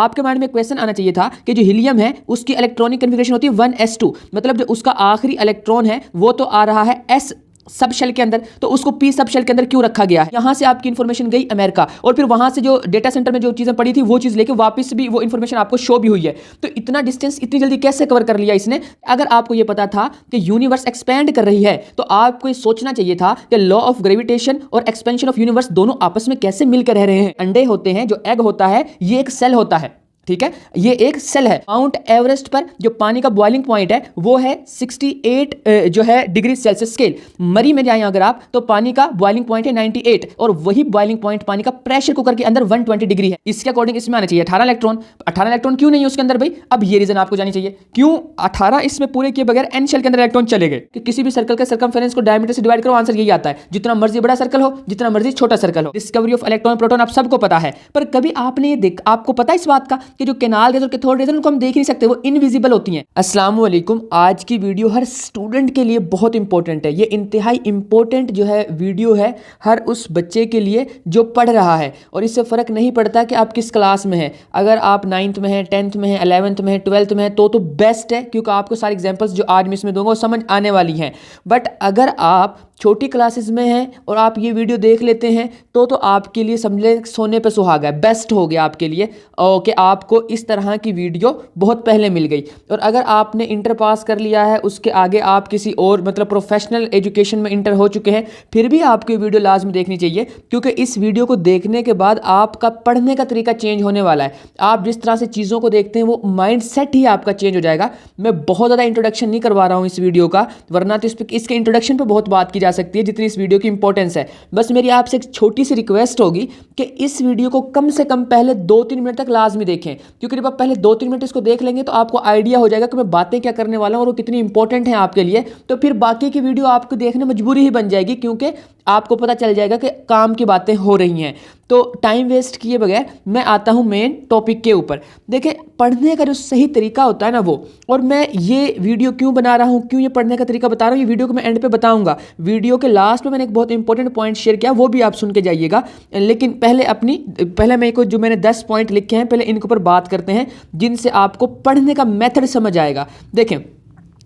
आपके माइंड में क्वेश्चन आना चाहिए था कि जो हीलियम है उसकी इलेक्ट्रॉनिक कन्फिगरेशन होती है 1s2, मतलब जो उसका आखिरी इलेक्ट्रॉन है वो तो आ रहा है s सब शेल के अंदर, तो उसको पी सब शेल के अंदर क्यों रखा गया है। यहां से आपकी इंफॉर्मेशन गई अमेरिका, और फिर वहां से जो डेटा सेंटर में जो चीजें पड़ी थी वो चीज लेके वापस भी वो इंफॉर्मेशन आपको शो भी हुई है। तो इतना डिस्टेंस इतनी जल्दी कैसे कवर कर लिया इसने। अगर आपको ये पता था कि यूनिवर्स एक्सपैंड कर रही है तो आपको ये सोचना चाहिए था कि लॉ ऑफ ग्रेविटेशन और एक्सपेंशन ऑफ यूनिवर्स दोनों आपस में कैसे मिलकर रह रहे हैं। अंडे होते हैं, जो एग होता है ये एक सेल होता है, ठीक है, ये एक सेल है। माउंट एवरेस्ट पर जो पानी का बॉइलिंग पॉइंट है वो है 68 जो है डिग्री सेल्सियस स्केल। मरी में जाएं अगर आप तो पानी का बॉइलिंग पॉइंट है 98, और वही बॉइलिंग पॉइंट पानी का प्रेशर कुकर के अंदर 120 डिग्री है। इसके अकॉर्डिंग इसमें आना चाहिए 18 इलेक्ट्रॉन। 18 इलेक्ट्रॉन क्यों नहीं है उसके अंदर भाई, अब ये रीजन आपको जानी चाहिए क्यों 18 इसमें पूरे किए बगैर एन शेल के अंदर इलेक्ट्रॉन चले गए। कि किसी भी सर्कल के सर्कमफेरेंस को डायमीटर से डिवाइड करो, आंसर यही आता है। जितना मर्जी बड़ा सर्कल हो, जितना मर्जी छोटा सर्कल हो। डिस्कवरी ऑफ इलेक्ट्रॉन प्रोटॉन आप सबको पता है, पर कभी आपने ये देख, आपको पता है इस बात का कि जो कैनाल रेज और कैथोड रेज उनको हम देख नहीं सकते, वो इनविजिबल होती हैं। अस्सलाम वालेकुम। आज की वीडियो हर स्टूडेंट के लिए बहुत इंपॉर्टेंट है। ये इंतहाई इंपॉर्टेंट जो है वीडियो है हर उस बच्चे के लिए जो पढ़ रहा है, और इससे फ़र्क नहीं पड़ता कि आप किस क्लास में हैं। अगर आप 9th में हैं, 10th में हैं, 11th में हैं, 12th में हैं तो बेस्ट है, क्योंकि आपको सारी एग्जाम्पल्स जो आज मैं इसमें दूंगा वो समझ आने वाली हैं। बट अगर आप छोटी क्लासेस में हैं और आप ये वीडियो देख लेते हैं तो आपके लिए समझ लें सोने पे सुहागा है, बेस्ट हो गया आपके लिए कि आपको इस तरह की वीडियो बहुत पहले मिल गई। और अगर आपने इंटर पास कर लिया है, उसके आगे आप किसी और मतलब प्रोफेशनल एजुकेशन में इंटर हो चुके हैं, फिर भी आपको ये वीडियो लाजमी देखनी चाहिए, क्योंकि इस वीडियो को देखने के बाद आपका पढ़ने का तरीका चेंज होने वाला है। आप जिस तरह से चीज़ों को देखते हैं वो माइंड सेट ही आपका चेंज हो जाएगा। मैं बहुत ज़्यादा इंट्रोडक्शन नहीं करवा रहा हूँ इस वीडियो का, वरना तो इसके इंट्रोडक्शन पर बहुत बात की जा सकती है जितनी इस वीडियो की इंपॉर्टेंस है। बस मेरी आपसे एक छोटी सी रिक्वेस्ट होगी कि इस वीडियो को कम से कम पहले 2-3 मिनट तक लाजमी देखें, क्योंकि जब आप पहले 2-3 मिनट इसको देख लेंगे तो आपको आइडिया हो जाएगा कि मैं बातें क्या करने वाला हूं और वो कितनी इंपॉर्टेंट है आपके लिए। तो फिर बाकी की वीडियो आपको देखने मजबूरी ही बन जाएगी, क्योंकि आपको पता चल जाएगा कि काम की बातें हो रही हैं। तो टाइम वेस्ट किए बगैर मैं आता हूं मेन टॉपिक के ऊपर। देखिए, पढ़ने का जो सही तरीका होता है ना वो, और मैं ये वीडियो क्यों बना रहा हूं, क्यों ये पढ़ने का तरीका बता रहा हूं, ये वीडियो को मैं एंड पे बताऊंगा। वीडियो के लास्ट में मैंने एक बहुत इंपॉर्टेंट पॉइंट शेयर किया, वो भी आप सुन के जाइएगा। लेकिन पहले मेरे को जो मैंने 10 पॉइंट लिखे हैं, पहले इनके ऊपर बात करते हैं जिनसे आपको पढ़ने का मेथड समझ आएगा। देखें,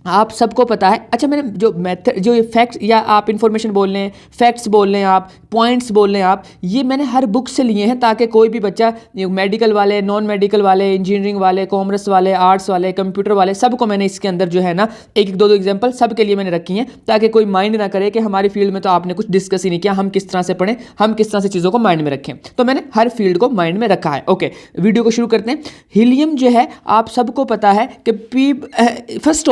आप सबको पता है, अच्छा मैंने जो मेथड जो ये फैक्ट्स या आप इन्फॉर्मेशन बोल रहे हैं, फैक्ट्स बोल रहे हैं, आप पॉइंट्स बोल रहे हैं, आप ये मैंने हर बुक से लिए हैं, ताकि कोई भी बच्चा मेडिकल वाले, नॉन मेडिकल वाले, इंजीनियरिंग वाले, कॉमर्स वाले, आर्ट्स वाले, कंप्यूटर वाले, सबको मैंने इसके अंदर जो है ना एक दो एग्जाम्पल सबके लिए मैंने रखी हैं, ताकि कोई माइंड ना करे कि हमारी फील्ड में तो आपने कुछ डिस्कस ही नहीं किया, हम किस तरह से पढ़ें, हम किस तरह से चीज़ों को माइंड में रखें। तो मैंने हर फील्ड को माइंड में रखा है। ओके, वीडियो को शुरू करते हैं। हीलियम जो है आप सबको पता है कि फर्स्ट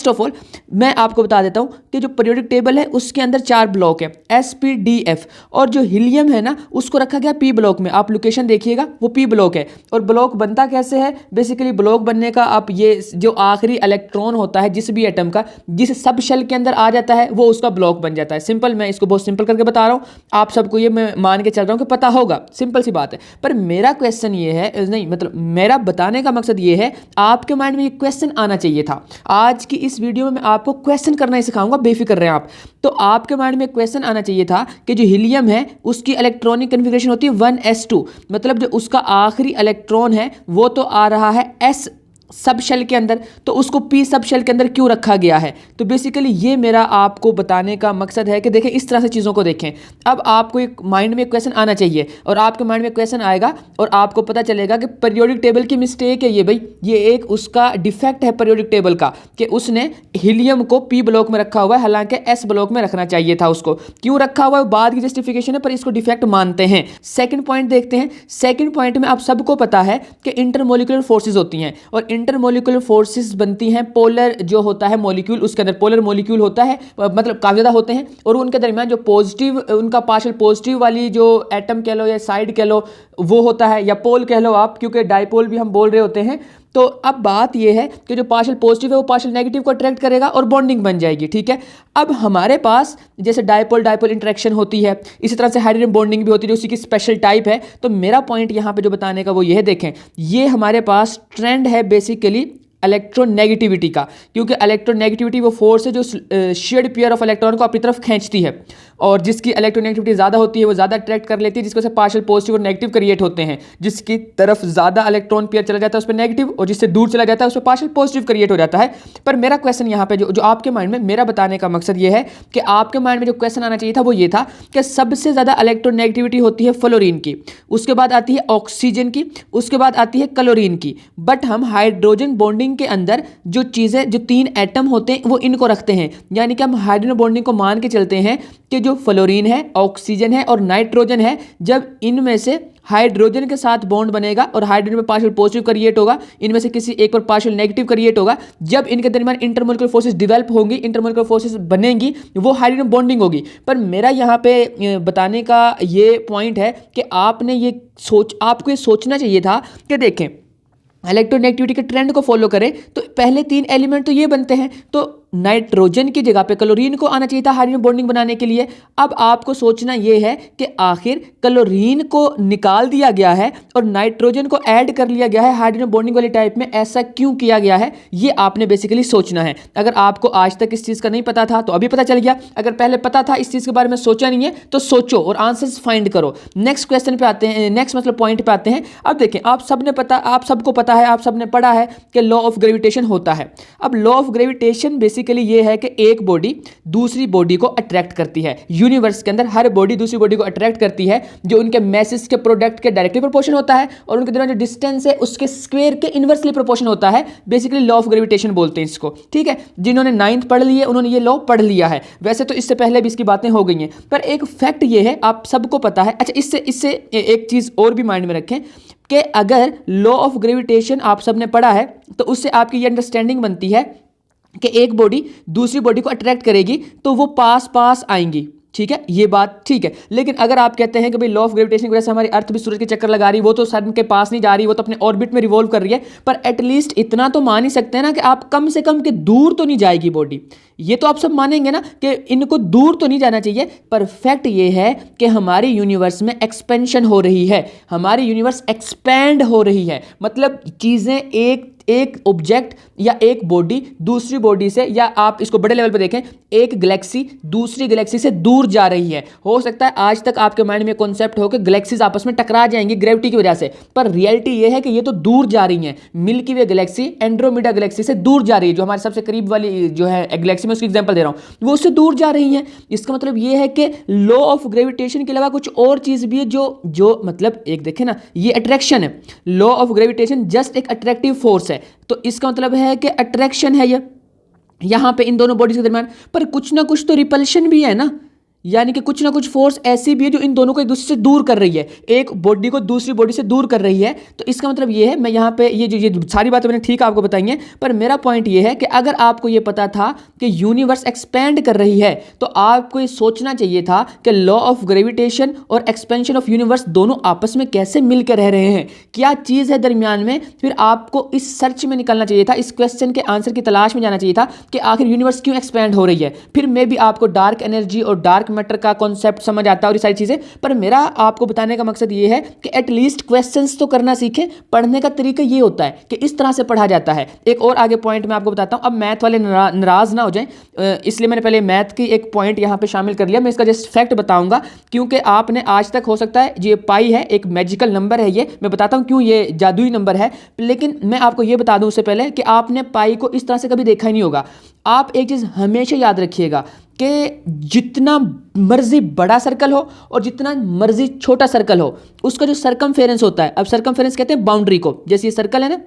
ऑफ ऑल मैं आपको बता देता हूं कि जो पीरियोडिक टेबल है उसके अंदर 4 ब्लॉक है, SPDF, और जो हीलियम है ना उसको रखा गया P ब्लॉक में। आप लोकेशन देखिएगा, वो P ब्लॉक है। और ब्लॉक बनता कैसे है, बेसिकली ब्लॉक बनने का आप ये जो आखिरी इलेक्ट्रॉन होता है जिस भी एटम का, जिस सब शेल के अंदर आ जाता है, वो उसका ब्लॉक बन जाता है। सिंपल, मैं इसको बहुत सिंपल करके बता रहा हूँ, आप सबको ये मैं मान के चल रहा हूँ कि पता होगा, सिंपल सी बात है। पर मेरा क्वेश्चन ये है, नहीं मतलब मेरा बताने का मकसद ये है, आपके माइंड में ये क्वेश्चन आना चाहिए था। आज की इस वीडियो में मैं आपको क्वेश्चन करना ही सिखाऊंगा, बेफिक्र रहें आप। तो आपके माइंड में क्वेश्चन आना चाहिए था कि जो हीलियम है उसकी इलेक्ट्रॉनिक कन्फिगरेशन होती है 1s2, मतलब जो उसका आखिरी इलेक्ट्रॉन है वो तो आ रहा है s सब शेल के अंदर, तो उसको पी सब शेल के अंदर क्यों रखा गया है। तो बेसिकली ये मेरा आपको बताने का मकसद है कि देखें इस तरह से चीज़ों को देखें। अब आपको एक माइंड में क्वेश्चन आना चाहिए, और आपके माइंड में क्वेश्चन आएगा और आपको पता चलेगा कि पीरियोडिक टेबल की मिस्टेक है ये भाई, ये एक उसका डिफेक्ट है पीरियोडिक टेबल का, कि उसने हीलियम को पी ब्लॉक में रखा हुआ है, हालांकि एस ब्लॉक में रखना चाहिए था उसको। क्यों रखा हुआ है बाद की जस्टिफिकेशन है, पर इसको डिफेक्ट मानते हैं। सेकेंड पॉइंट देखते हैं। सेकेंड पॉइंट में आप सबको पता है कि इंटरमोलिकुलर फोर्सेज होती हैं, और इंटरमोलिकुलर फोर्सेस बनती हैं पोलर जो होता है मॉलिक्यूल, उसके अंदर पोलर मॉलिक्यूल होता है, मतलब काफ़ी ज़्यादा होते हैं, और उनके दरमियान जो पॉजिटिव उनका पार्शियल पॉजिटिव वाली जो एटम कह लो या साइड कह लो वो होता है, या पोल कह लो आप, क्योंकि डाइपोल भी हम बोल रहे होते हैं। तो अब बात यह है कि जो पार्शियल पॉजिटिव है वो पार्शियल नेगेटिव को अट्रैक्ट करेगा और बॉन्डिंग बन जाएगी, ठीक है। अब हमारे पास जैसे डाइपोल डाइपोल इंटरेक्शन होती है, इसी तरह से हाइड्रोजन बॉन्डिंग भी होती है, जो उसी की स्पेशल टाइप है। तो मेरा पॉइंट यहाँ पे जो बताने का वो यह देखें, ये हमारे पास ट्रेंड है बेसिकली इलेक्ट्रोनेगेटिविटी का, क्योंकि इलेक्ट्रोनेगेटिविटी वो फोर्स है जो शेयर्ड पेयर ऑफ इलेक्ट्रॉन को अपनी तरफ खींचती है। और जिसकी इलेक्ट्रोनेगेटिविटी ज़्यादा होती है वो ज़्यादा अट्रैक्ट कर लेती है, जिसकी वजह से पार्शियल पॉजिटिव और नेगेटिव क्रिएट होते हैं। जिसकी तरफ ज़्यादा इलेक्ट्रॉन पेयर चला जाता है उस पर नेगेटिव, और जिससे दूर चला जाता है उस पर पार्शियल पॉजिटिव क्रिएट हो जाता है। पर मेरा क्वेश्चन यहाँ पे जो आपके माइंड में, मेरा बताने का मकसद ये है कि आपके माइंड में जो क्वेश्चन आना चाहिए था वो ये था कि सबसे ज़्यादा इलेक्ट्रोनेगेटिविटी होती है फ्लोरीन की, उसके बाद आती है ऑक्सीजन की, उसके बाद आती है क्लोरीन की। बट हम हाइड्रोजन बॉन्डिंग के अंदर जो चीज़ें, जो 3 एटम होते हैं वो इनको रखते हैं, यानी कि हम हाइड्रोजन बॉन्डिंग को मान के चलते हैं कि जो फ्लोरीन है, ऑक्सीजन है और नाइट्रोजन है, जब इनमें से हाइड्रोजन के साथ बॉन्ड बनेगा और हाइड्रोजन पर पार्शियल पॉजिटिव क्रिएट होगा, इनमें से किसी एक पर पार्शियल नेगेटिव क्रिएट होगा, जब इनके दरमियान इंटरमोलिकुलर फोर्सेस डेवलप होंगी, इंटरमोलिकुलर फोर्सेस बनेंगी, वो हाइड्रोजन बॉन्डिंग होगी। पर मेरा यहाँ पे बताने का ये पॉइंट है कि आपको ये सोचना चाहिए था कि देखें, इलेक्ट्रोनेगेटिविटी के ट्रेंड को फॉलो करें तो पहले 3 एलिमेंट तो ये बनते हैं, तो नाइट्रोजन की जगह पे क्लोरीन को आना चाहिए था हाइड्रोजन बॉन्डिंग बनाने के लिए। अब आपको सोचना ये है कि आखिर क्लोरीन को निकाल दिया गया है और नाइट्रोजन को ऐड कर लिया गया है हाइड्रोजन बॉन्डिंग वाले टाइप में, ऐसा क्यों किया गया है, ये आपने बेसिकली सोचना है। अगर आपको आज तक इस चीज़ का नहीं पता था तो अभी पता चल गया, अगर पहले पता था, इस चीज़ के बारे में सोचा नहीं है तो सोचो और आंसर्स फाइंड करो। नेक्स्ट क्वेश्चन पे आते हैं, नेक्स्ट मतलब पॉइंट पे आते हैं। अब देखें, आप सबको पता है, आप सबने पढ़ा है कि लॉ ऑफ ग्रेविटेशन होता है। अब लॉ ऑफ ग्रेविटेशन बेसिकली ये है कि एक बॉडी दूसरी बॉडी को अट्रैक्ट करती है। यूनिवर्स के अंदर हर बॉडी दूसरी बॉडी को अट्रैक्ट करती है, जो उनके मैसेज के प्रोडक्ट के डायरेक्टली प्रोपोर्शन होता है और उनके दरमियान जो डिस्टेंस है उसके स्क्वायर के इनवर्सली प्रोपोर्शन होता है। बेसिकली लॉ ऑफ ग्रेविटेशन बोलते हैं इसको, ठीक है। जिन्होंने 9th पढ़ ली है उन्होंने ये लॉ पढ़ लिया है, वैसे तो इससे पहले भी इसकी बातें हो गई हैं, पर एक फैक्ट ये है, आप सबको पता है। अच्छा, इससे एक चीज़ और भी माइंड में रखें कि अगर लॉ ऑफ ग्रेविटेशन आप सबने पढ़ा है तो उससे आपकी ये अंडरस्टैंडिंग बनती है कि एक बॉडी दूसरी बॉडी को अट्रैक्ट करेगी तो वो पास पास आएंगी, ठीक है, ये बात ठीक है। लेकिन अगर आप कहते हैं कि भाई लॉ ऑफ ग्रेविटेशन की वजह से हमारी अर्थ भी सूरज के चक्कर लगा रही है, वो तो सन के पास नहीं जा रही, वो तो अपने ऑर्बिट में रिवॉल्व कर रही है, पर एटलीस्ट इतना तो मान ही सकते हैं ना कि आप कम से कम कि दूर तो नहीं जाएगी बॉडी। ये तो आप सब मानेंगे ना कि इनको दूर तो नहीं जाना चाहिए। पर फैक्ट ये है कि हमारी यूनिवर्स में एक्सपेंशन हो रही है, हमारी यूनिवर्स एक्सपैंड हो रही है, मतलब चीज़ें एक ऑब्जेक्ट या एक बॉडी दूसरी बॉडी से, या आप इसको बड़े लेवल पे देखें, एक गैलेक्सी दूसरी गैलेक्सी से दूर जा रही है। हो सकता है आज तक आपके माइंड में कॉन्सेप्ट हो कि गैलेक्सीज आपस में टकरा जाएंगी ग्रेविटी की वजह से, पर रियलिटी ये है कि ये तो दूर जा रही हैं। मिल्की वे गैलेक्सी एंड्रोमेडा गैलेक्सी से दूर जा रही है, जो हमारे सबसे करीब वाली जो है गैलेक्सी, मैं उसकी एग्जांपल दे रहा हूँ, वो उससे दूर जा रही हैं। इसका मतलब ये है कि लॉ ऑफ ग्रेविटेशन के अलावा कुछ और चीज़ भी है जो मतलब एक देखें ना, ये अट्रैक्शन है। लॉ ऑफ ग्रेविटेशन जस्ट एक अट्रैक्टिव फोर्स है, तो इसका मतलब है कि अट्रैक्शन है ये यहां पे इन दोनों बॉडीज के दरमियान, पर कुछ ना कुछ तो रिपल्शन भी है ना, यानी कि कुछ ना कुछ फोर्स ऐसी भी है जो इन दोनों को एक दूसरे से दूर कर रही है, एक बॉडी को दूसरी बॉडी से दूर कर रही है। तो इसका मतलब ये है, मैं यहाँ पे ये सारी बातें मैंने ठीक आपको बताई हैं, पर मेरा पॉइंट ये है कि अगर आपको ये पता था कि यूनिवर्स एक्सपैंड कर रही है तो आपको ये सोचना चाहिए था कि लॉ ऑफ ग्रेविटेशन और एक्सपेंशन ऑफ यूनिवर्स दोनों आपस में कैसे मिलकर रह रहे हैं, क्या चीज़ है दरमियान में। फिर आपको इस सर्च में निकलना चाहिए था, इस क्वेश्चन के आंसर की तलाश में जाना चाहिए था कि आखिर यूनिवर्स क्यों एक्सपैंड हो रही है। फिर मे भी आपको डार्क एनर्जी और डार्क मैटर का कॉन्सेप्ट समझ आता है और ये सारी चीज़ें। पर मेरा आपको बताने का मकसद ये है कि एटलीस्ट क्वेश्चंस तो करना सीखें। पढ़ने का तरीका ये होता है कि इस तरह से पढ़ा जाता है। एक और आगे पॉइंट मैं आपको बताता हूँ, अब मैथ वाले नाराज़ ना हो जाएं, इसलिए मैंने पहले मैथ की एक पॉइंट यहाँ पे शामिल कर लिया। मैं इसका जस्ट फैक्ट बताऊँगा, क्योंकि आपने आज तक हो सकता है ये पाई है एक मैजिकल नंबर है, ये मैं बताता हूँ क्यों ये जादुई नंबर है। लेकिन मैं आपको ये बता दूँ उससे पहले कि आपने पाई को इस तरह से कभी देखा ही नहीं होगा। आप एक चीज़ हमेशा याद रखिएगा कि जितना मर्जी बड़ा सर्कल हो और जितना मर्जी छोटा सर्कल हो, उसका जो सरकमफेरेंस होता है, अब सरकमफेरेंस कहते हैं बाउंड्री को, जैसे ये सर्कल है ना,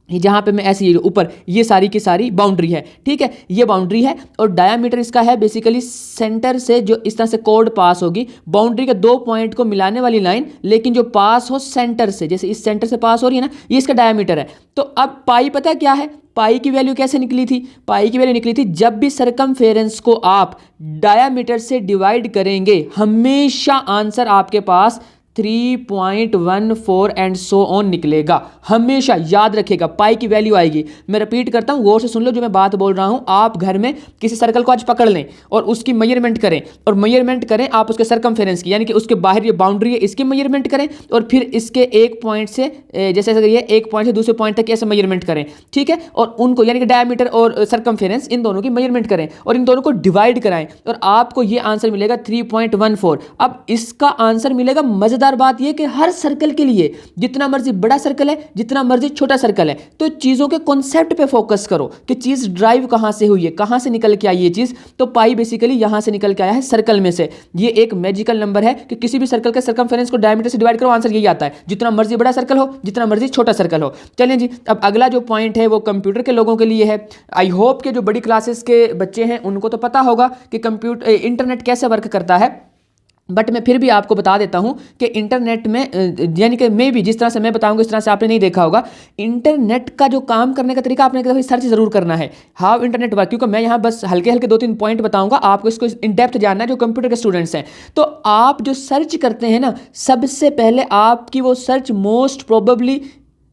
ये जहाँ पे मैं ऐसे ऊपर ये सारी की सारी बाउंड्री है, ठीक है, ये बाउंड्री है और डायामीटर इसका है बेसिकली सेंटर से जो इस तरह से कॉर्ड पास होगी, बाउंड्री के 2 पॉइंट को मिलाने वाली लाइन, लेकिन जो पास हो सेंटर से, जैसे इस सेंटर से पास हो रही है ना, ये इसका डायामीटर है। तो अब पाई पता क्या है, पाई की वैल्यू कैसे निकली थी, पाई की वैल्यू निकली थी जब भी सरकमफेरेंस को आप डायामीटर से डिवाइड करेंगे, हमेशा आंसर आपके पास 3.14 एंड सो ऑन निकलेगा। हमेशा याद रखिएगा, पाई की वैल्यू आएगी। मैं रिपीट करता हूं, गौर से सुन लो जो मैं बात बोल रहा हूं। आप घर में किसी सर्कल को आज पकड़ लें और उसकी मेजरमेंट करें, और मेजरमेंट करें आप उसके सर्कमफेरेंस की, यानी कि उसके बाहर ये बाउंड्री है इसकी मेजरमेंट करें, और फिर इसके एक पॉइंट से जैसे ये एक पॉइंट से दूसरे पॉइंट तक ऐसे मेजरमेंट करें, ठीक है, और उनको यानी कि डायमीटर और सर्कमफेरेंस इन दोनों की मेजरमेंट करें और इन दोनों को डिवाइड कराएं, और आपको ये आंसर मिलेगा 3.14। अब इसका आंसर मिलेगा। मजेदार बात यह कि हर सर्कल के लिए जितना मर्जी बड़ा सर्कल है, जितना मर्जी छोटा सर्कल है, तो चीजों के कॉन्सेप्ट पे फोकस करो कि चीज ड्राइव कहां से हुई है, कहां से निकल के आई ये चीज। तो पाई बेसिकली यहां से निकल के आया है, सर्कल में से। ये एक मैजिकल नंबर है कि किसी भी सर्कल के सर्कमफेरेंस को डायमीटर से डिवाइड करो, आंसर यही आता है, जितना मर्जी बड़ा सर्कल हो, जितना मर्जी छोटा सर्कल हो। चलें जी, अब अगला जो पॉइंट है वो कंप्यूटर के लोगों के लिए है। आई होप के जो बड़ी क्लासेस के बच्चे हैं उनको तो पता होगा कि कंप्यूटर इंटरनेट कैसे वर्क करता है, बट मैं फिर भी आपको बता देता हूं कि इंटरनेट में यानी कि मैं भी जिस तरह से मैं बताऊंगा इस तरह से आपने नहीं देखा होगा। इंटरनेट का जो काम करने का तरीका आपने कभी सर्च जरूर करना है, हाउ इंटरनेट वर्क, क्योंकि मैं यहां बस हल्के हल्के 2-3 पॉइंट बताऊंगा, आपको इसको इन डेप्थ जानना है जो कंप्यूटर के स्टूडेंट्स हैं। तो आप जो सर्च करते हैं ना, सबसे पहले आपकी वो सर्च मोस्ट प्रोबेबली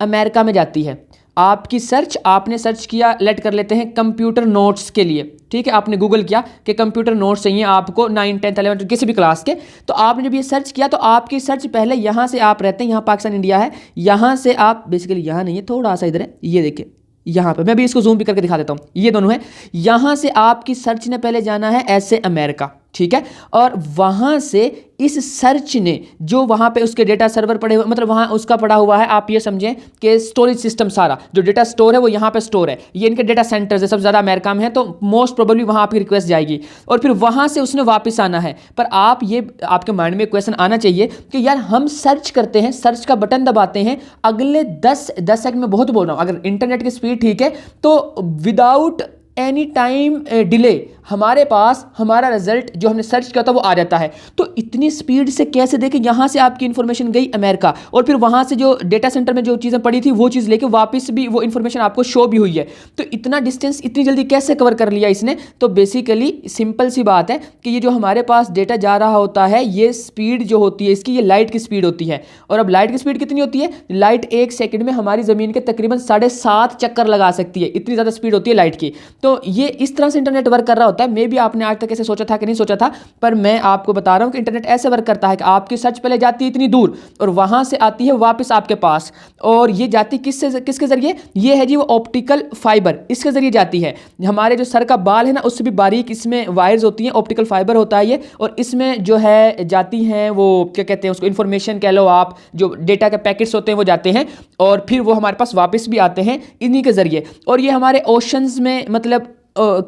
अमेरिका में जाती है। आपकी सर्च, आपने सर्च किया, लेट कर लेते हैं कंप्यूटर नोट्स के लिए, ठीक है, आपने गूगल किया कि कंप्यूटर नोट्स चाहिए आपको 9, 10, 11 किसी भी क्लास के, तो आपने जब ये सर्च किया तो आपकी सर्च पहले यहाँ से, आप रहते हैं यहाँ पाकिस्तान इंडिया है, यहाँ से आप बेसिकली यहाँ नहीं है, थोड़ा सा इधर है, ये देखिए यहाँ पे मैं भी इसको जूम भी करके दिखा देता हूँ, ये दोनों है। यहाँ से आपकी सर्च ने पहले जाना है ऐसे अमेरिका, ठीक है, और वहाँ से इस सर्च ने जो वहाँ पे उसके डेटा सर्वर पड़े हुए, मतलब वहाँ उसका पड़ा हुआ है, आप ये समझें कि स्टोरेज सिस्टम सारा जो डेटा स्टोर है वो यहाँ पे स्टोर है, ये इनके डेटा सेंटर्स है, सबसे ज़्यादा अमेरिका में है, तो मोस्ट प्रोबेबली वहाँ आपकी रिक्वेस्ट जाएगी और फिर वहाँ से उसने वापस आना है। पर आप ये, आपके माइंड में क्वेश्चन आना चाहिए कि यार हम सर्च करते हैं, सर्च का बटन दबाते हैं, अगले 10 सेकंड में, बहुत बोल रहा हूँ, अगर इंटरनेट की स्पीड ठीक है तो विदाउट एनी टाइम डिले हमारे पास हमारा रिजल्ट जो हमने सर्च किया था वो आ जाता है। तो इतनी स्पीड से कैसे देखें, यहाँ से आपकी इन्फॉर्मेशन गई अमेरिका और फिर वहाँ से जो डेटा सेंटर में जो चीज़ें पड़ी थी वो चीज़ लेके वापस भी वो इन्फॉर्मेशन आपको शो भी हुई है। तो इतना डिस्टेंस इतनी जल्दी कैसे कवर कर लिया इसने? तो बेसिकली सिंपल सी बात है कि ये जो हमारे पास डेटा जा रहा होता है, ये स्पीड जो होती है इसकी, ये लाइट की स्पीड होती है। और अब लाइट की स्पीड कितनी होती है? लाइट 1 सेकंड में हमारी ज़मीन के तकरीबन 7.5 चक्कर लगा सकती है, इतनी ज़्यादा स्पीड होती है लाइट की। तो ये इस तरह से इंटरनेट वर्क कर रहा होता है। मे भी आपने आज तक ऐसे सोचा था कि नहीं सोचा था, पर मैं आपको बता रहा हूं कि इंटरनेट ऐसे वर्क करता है कि आपकी सर्च पहले जाती है इतनी दूर और वहां से आती है वापस आपके पास। और ये जाती किसके जरिए? ये है जी वो ऑप्टिकल फाइबर, इसके जरिए जाती है। हमारे जो सर का बाल है ना, उससे भी बारीक इसमें वायर्स होती हैं, ऑप्टिकल फाइबर होता है ये, और इसमें जो है जाती हैं वो क्या कहते हैं उसको, इन्फॉर्मेशन कह लो आप, जो डेटा के पैकेट्स होते हैं वो जाते हैं और फिर वो हमारे पास वापस भी आते हैं इन्हीं के जरिए। और ये हमारे ओशंस में, मतलब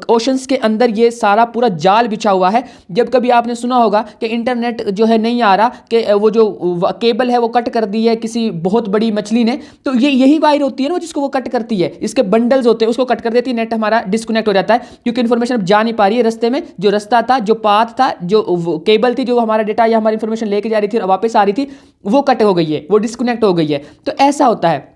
ओशंस के अंदर ये सारा पूरा जाल बिछा हुआ है। जब कभी आपने सुना होगा कि इंटरनेट जो है नहीं आ रहा, कि वो जो केबल है वो कट कर दी है किसी बहुत बड़ी मछली ने, तो ये यही वायर होती है ना जिसको वो कट करती है, इसके बंडल्स होते हैं, उसको कट कर देती है, नेट हमारा डिस्कनेक्ट हो जाता है क्योंकि इन्फॉर्मेशन अब जा नहीं पा रही है। रास्ते में जो रास्ता था, जो पाथ था, जो केबल थी, जो हमारा डेटा या हमारी इन्फॉर्मेशन लेके जा रही थी और वापस आ रही थी, वो कट हो गई है, वो डिस्कनेक्ट हो गई है। तो ऐसा होता है।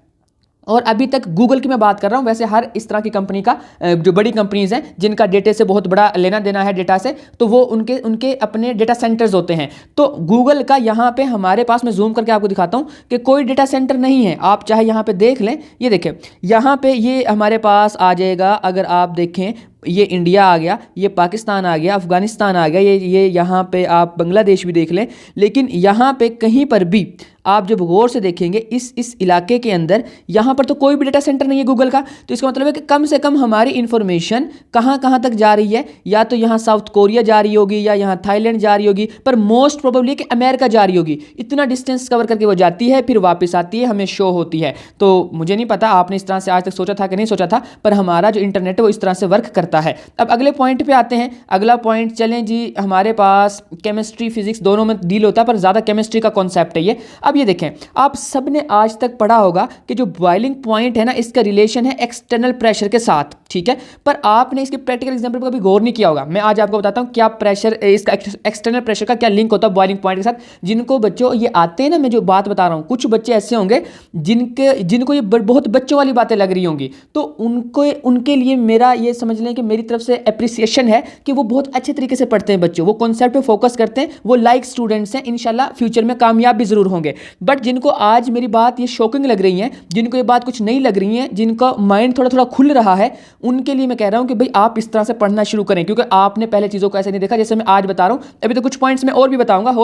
और अभी तक गूगल की मैं बात कर रहा हूं, वैसे हर इस तरह की कंपनी का, जो बड़ी कंपनीज हैं जिनका डेटा से बहुत बड़ा लेना देना है डेटा से, तो वो उनके अपने डेटा सेंटर्स होते हैं। तो गूगल का यहाँ पे हमारे पास, मैं जूम करके आपको दिखाता हूँ कि कोई डेटा सेंटर नहीं है। आप चाहे यहाँ पे देख लें, ये देखें यहाँ पे ये हमारे पास आ जाएगा। अगर आप देखें, ये इंडिया आ गया, ये पाकिस्तान आ गया, अफगानिस्तान आ गया, ये यहाँ पे आप बांग्लादेश भी देख लें। लेकिन यहाँ पे कहीं पर भी आप जब गौर से देखेंगे इस इलाके के अंदर, यहाँ पर तो कोई भी डेटा सेंटर नहीं है गूगल का। तो इसका मतलब है कि कम से कम हमारी इन्फॉर्मेशन कहाँ तक जा रही है, या तो यहाँ साउथ कोरिया जा रही होगी या यहाँ थाईलैंड जा रही होगी, पर मोस्ट प्रोबेबली कि अमेरिका जा रही होगी। इतना डिस्टेंस कवर करके वो जाती है, फिर वापस आती है, हमें शो होती है। तो मुझे नहीं पता आपने इस तरह से आज तक सोचा था कि नहीं सोचा था, पर हमारा जो इंटरनेट है वो इस तरह से वर्क करता है। अब अगले पॉइंट पे आते हैं। अगला पॉइंट चलें जी, हमारे पास केमिस्ट्री फिजिक्स दोनों में डील होता है, पर ज़्यादा केमिस्ट्री का कॉन्सेप्ट है ये। अब ये देखें, आप सबने आज तक पढ़ा होगा कि जो बॉइलिंग पॉइंट है ना, इसका रिलेशन है एक्सटर्नल प्रेशर के साथ, ठीक है, पर आपने इसके प्रैक्टिकल एग्जांपल पर कभी गौर नहीं किया होगा। मैं आज आपको बताता हूँ क्या प्रेशर, इसका एक्सटर्नल प्रेशर का क्या लिंक होता है बॉइलिंग पॉइंट के साथ। जिनको बच्चों ये आते हैं ना, मैं जो बात बता रहा हूँ, कुछ बच्चे ऐसे होंगे जिनको ये बहुत बच्चों वाली बातें लग रही होंगी, तो उनके लिए मेरा ये समझ लें कि कि मेरी तरफ से अप्रिसिएशन है कि वो बहुत अच्छे तरीके से पढ़ते हैं बच्चों, वो कॉन्सेप्ट पे फोकस करते हैं, वो लाइक स्टूडेंट्स हैं, इंशाल्लाह फ्यूचर में कामयाब भी ज़रूर होंगे। बट जिनको आज मेरी बात ये शॉकिंग लग रही है, जिनको ये बात कुछ नहीं लग रही है, जिनका माइंड थोड़ा थोड़ा खुल रहा है, उनके लिए मैं कह रहा हूँ कि भाई आप इस तरह से पढ़ना शुरू करें, क्योंकि आपने पहले चीज़ों को ऐसे नहीं देखा जैसे मैं आज बता रहा हूँ। अभी तो कुछ पॉइंट्स मैं और भी बताऊँगा,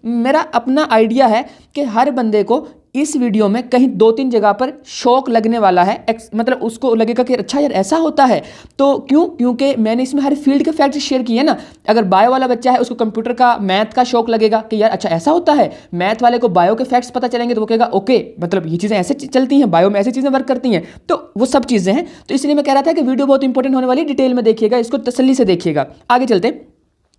मेरा अपना आइडिया है कि हर बंदे को इस वीडियो में कहीं 2-3 जगह पर शौक लगने वाला है, मतलब उसको लगेगा कि अच्छा यार ऐसा होता है। तो क्योंकि मैंने इसमें हर फील्ड के फैक्ट्स शेयर किए ना। अगर बायो वाला बच्चा है उसको कंप्यूटर का, मैथ का शौक लगेगा कि यार अच्छा ऐसा होता है, मैथ वाले को बायो के फैक्ट्स पता चलेंगे तो वो कहेगा ओके मतलब ये चीज़ें ऐसे चलती हैं, बायो में ऐसी चीज़ें वर्क करती हैं, तो वो सब चीज़ें हैं। तो इसलिए मैं कह रहा था कि वीडियो बहुत इंपॉर्टेंट होने वाली है, डिटेल में देखिएगा, इसको तसल्ली से देखिएगा। आगे चलते हैं।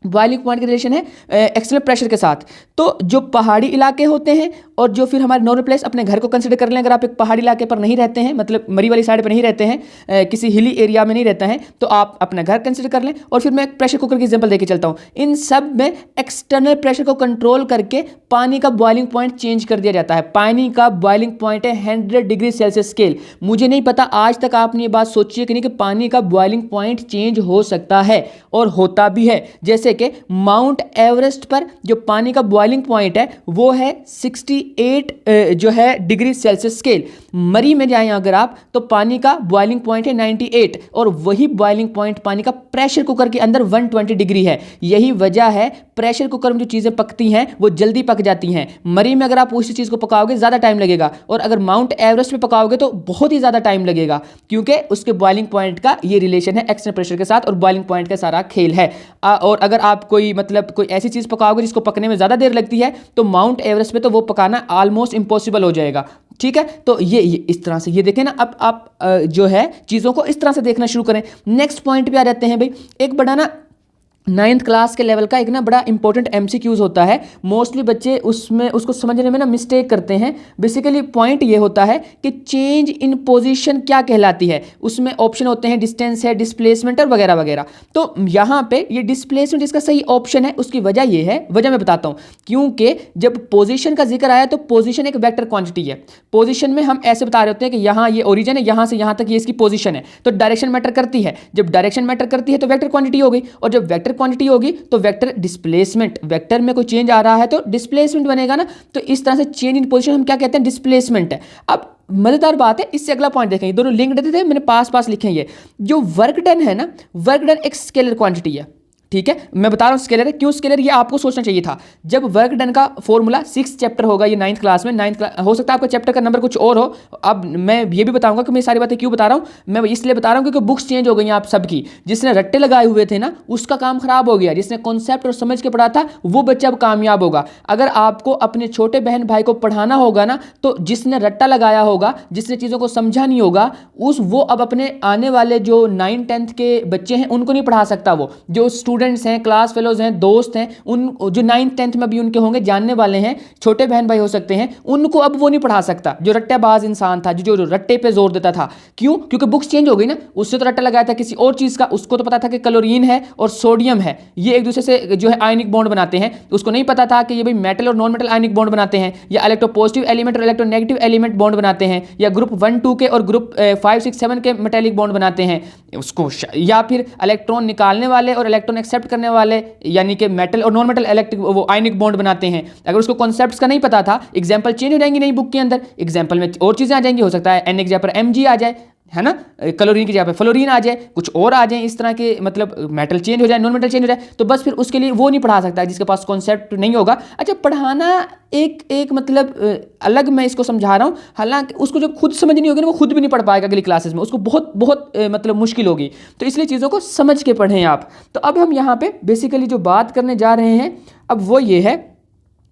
बॉइलिंग पॉइंट का रिलेशन है एक्सटर्नल प्रेशर के साथ। तो जो पहाड़ी इलाके होते हैं और जो फिर हमारे नॉर्मल प्लेस, अपने घर को कंसिडर कर लें, अगर आप एक पहाड़ी इलाके पर नहीं रहते हैं, मतलब मरी वाली साइड पर नहीं रहते हैं, किसी हिली एरिया में नहीं रहते हैं, तो आप अपना घर कंसिडर कर लें। और फिर मैं एक प्रेशर कुकर की एग्जांपल देके चलता हूँ। इन सब में एक्सटर्नल प्रेशर को कंट्रोल करके पानी का बॉइलिंग पॉइंट चेंज कर दिया जाता है। पानी का बॉइलिंग पॉइंट है 100 डिग्री सेल्सियस स्केल। मुझे नहीं पता आज तक आपने ये बात सोची है कि नहीं कि पानी का बॉइलिंग पॉइंट चेंज हो सकता है, और होता भी है। जैसे कि माउंट एवरेस्ट पर जो पानी का बॉइलिंग पॉइंट है वो है 68 जो है डिग्री सेल्सियस स्केल। मरी में जाएं अगर आप तो पानी का बॉइलिंग पॉइंट है 98, और वही बॉइलिंग पॉइंट पानी का प्रेशर कुकर के अंदर 120 डिग्री है। यही वजह है प्रेशर कुकर में जो चीज़ें पकती हैं वो जल्दी पक जाती हैं। मरी में अगर आप उसी चीज़ को पकाओगे ज़्यादा टाइम लगेगा, और अगर माउंट एवरेस्ट पे पकाओगे तो बहुत ही ज़्यादा टाइम लगेगा, क्योंकि उसके बॉइलिंग पॉइंट का ये रिलेशन है एक्सटर्नल प्रेशर के साथ, और बॉइलिंग पॉइंट का सारा खेल है। और अगर आप कोई ऐसी चीज़ पकाओगे जिसको पकने में ज़्यादा देर लगती है तो माउंट एवरेस्ट पे तो वो पकाना ऑलमोस्ट इम्पॉसिबल हो जाएगा। ठीक है, तो ये इस तरह से ये देखें ना। अब आप जो है चीज़ों को इस तरह से देखना शुरू करें। नेक्स्ट पॉइंट पे आ जाते हैं भाई। एक बड़ा ना 9th क्लास के लेवल का एक ना बड़ा इंपॉर्टेंट MCQs होता है। मोस्टली बच्चे उसको समझने में ना मिस्टेक करते हैं। बेसिकली पॉइंट ये होता है कि चेंज इन पोजीशन क्या कहलाती है। उसमें ऑप्शन होते हैं डिस्टेंस है, डिस्प्लेसमेंट और वगैरह वगैरह। तो यहाँ पे ये डिस्प्लेसमेंट इसका सही ऑप्शन है। उसकी वजह ये है, वजह मैं बताता हूँ। क्योंकि जब पोजिशन का जिक्र आया तो पोजिशन एक वेक्टर क्वांटिटी है। पोजिशन में हम ऐसे बता रहे होते हैं कि यहाँ ये ओरिजिन है, यहाँ से यहाँ तक ये इसकी पोजिशन है, तो डायरेक्शन मैटर करती है। जब डायरेक्शन मैटर करती है तो वेक्टर क्वांटिटी हो गई, और जब वेक्टर क्वांटिटी होगी तो वेक्टर डिस्प्लेसमेंट, वेक्टर में कोई चेंज आ रहा है तो डिस्प्लेसमेंट बनेगा ना। तो इस तरह से चेंज इन पोजीशन हम क्या कहते हैं, डिस्प्लेसमेंट है। अब मजेदार बात है, इससे अगला पॉइंट देखें, दोनों लिंक देते थे, मैंने पास पास लिखे हैं। ये जो वर्क डन है ना, वर्क डन एक स्केलर क्वांटिटी है। ठीक है, मैं बता रहा हूँ स्केलर है। क्यों स्केलर, ये आपको सोचना चाहिए था। जब वर्क डन का फॉर्मूला 6th चैप्टर होगा, ये 9th क्लास में, 9th क्लास हो सकता है आपका चैप्टर का नंबर कुछ और हो। अब मैं ये भी बताऊंगा कि मैं सारी बातें क्यों बता रहा हूँ। मैं इसलिए बता रहा हूँ क्योंकि बुक्स चेंज हो गई हैं आप सबकी। जिसने रट्टे लगाए हुए थे ना उसका काम खराब हो गया, जिसने कॉन्सेप्ट और समझ के पढ़ा था वो बच्चा अब कामयाब होगा। अगर आपको अपने छोटे बहन भाई को पढ़ाना होगा ना, तो जिसने रट्टा लगाया होगा, जिसने चीज़ों को समझा नहीं होगा, वो अब अपने आने वाले जो 9th 10th के बच्चे हैं उनको नहीं पढ़ा सकता। वो जो स्टूडेंट्स हैं, क्लास फेलोज हैं, दोस्त हैं, उन जो 9th 10th में भी उनके होंगे, जानने वाले हैं, छोटे बहन भाई हो सकते हैं, उनको अब वो नहीं पढ़ा सकता जो रट्टेबाज इंसान था, जो रट्टे पे जोर देता था। क्यों? क्योंकि बुक्स चेंज हो गई ना। उससे तो रट्टा लगाया था किसी और चीज़ का, उसको तो पता था कि क्लोरीन है और सोडियम है, ये एक दूसरे से जो है आयनिक बॉन्ड बनाते हैं। उसको नहीं पता था कि ये भाई मेटल और नॉन मेटल आयनिक बॉन्ड बनाते हैं, या इलेक्ट्रोपॉजिटिव एलिमेंट और इलेक्ट्रोनेगेटिव एलिमेंट बॉन्ड बनाते हैं, या ग्रुप 1 2 के और ग्रुप 5 6 7 के मेटेलिक बॉन्ड बनाते हैं उसको, या फिर इलेक्ट्रॉन निकालने वाले और इलेक्ट्रॉन एक्सेप्ट करने वाले यानी कि मेटल और नॉन मेटल इलेक्ट्रिक वो आयनिक बॉन्ड बनाते हैं। अगर उसको कॉन्सेप्ट्स का नहीं पता था, एग्जांपल चेंज हो जाएंगी नई बुक के अंदर, एग्जांपल में और चीज़ें आ जाएंगी। हो सकता है एन की जगह पर Mg आ जाए, है ना, क्लोरीन की जगह पे फ्लोरीन आ जाए, कुछ और आ जाए, इस तरह के मतलब मेटल चेंज हो जाए, नॉन मेटल चेंज हो जाए, तो बस फिर उसके लिए वो नहीं पढ़ा सकता जिसके पास कॉन्सेप्ट नहीं होगा। अच्छा, पढ़ाना एक मतलब अलग मैं इसको समझा रहा हूँ, हालांकि उसको जब खुद समझ नहीं होगी ना वो खुद भी नहीं पढ़ पाएगा अगली क्लासेस में, उसको बहुत बहुत मतलब मुश्किल होगी। तो इसलिए चीज़ों को समझ के पढ़ें आप। तो अब हम यहाँ पे बेसिकली जो बात करने जा रहे हैं अब वो ये है